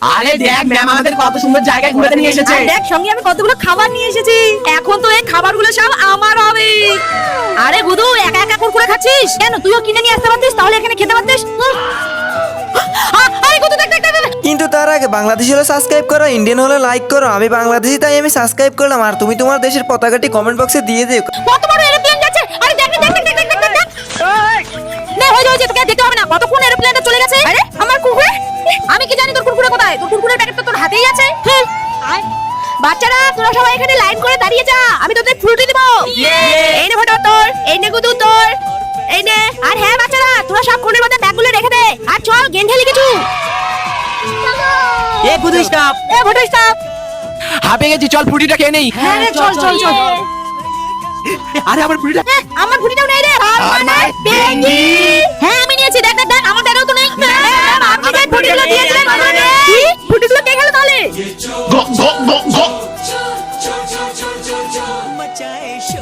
আরে দেখ ম্যাম আমাদের কত সুন্দর জায়গায় ঘুরতে নিয়ে এসেছে। আর দেখ সঙ্গে আমি কতগুলো খাবার নিয়ে এসেছি। এখন তো এই খাবারগুলো সব আমার হবে। আরে গুদু একা একা কুরকুরে খাচ্ছিস কেন? তুইও কিনে নিয়ে আসতে পারতিস, তাহলে এখানে খেতে পারতিস। আরে গুদু দেখ দেখ দেখ। কিন্তু তার আগে বাংলাদেশি হলে সাবস্ক্রাইব করো, ইন্ডিয়ান হলে লাইক করো। আমি বাংলাদেশি তাই আমি সাবস্ক্রাইব করলাম, আর তুমি তোমার দেশের পতাকাটি কমেন্ট বক্সে দিয়ে দিও। কত বড় এরোপ্লেন যাচ্ছে! আরে দেখ দেখ দেখ দেখ দেখ দেখ দেখ। নে হয়ে যাচ্ছে, তোকে দেখতে হবে না কতক্ষণ এরোপ্লেনটা চলে গেছে। আরে আমার কুরকুরে, আমি কি জানি তোর কুরকুরে কোথায়? তোর কুরকুরের প্যাকেট তো তোর হাতেই আছে। বাচ্চারা তোরা সবাই এখানে লাইন করে দাঁড়িয়ে যা, আমি তোদের ফ্রুটি দিব। এই নে ফটো তোর, এই নে গুদু তোর, এই নে। আর হ্যাঁ বাচ্চারা তোরা সব কোণের মধ্যে ব্যাগগুলো রেখে দে, আর চল গেম খেলি কিছু। এ গুদু স্টপ, এ ফটো স্টপ। হাঁপে গেছি, চল ফুটিটা খেয়ে নেই। হ্যাঁ রে চল চল চল। আরে আমার ফুটিটা। আমার ফুটিটাও নেই রে। আমার পেঙ্গি। হ্যাঁ আমি নিয়েছি, দেখ দেখ দেখ আমার ব্যাগেও তো নেই। আপনি যে ফুটিগুলো দিয়েছিলেন কি? ফুটিগুলো কে খেলো তাহলে? গো গো গো গো। मचाए शोर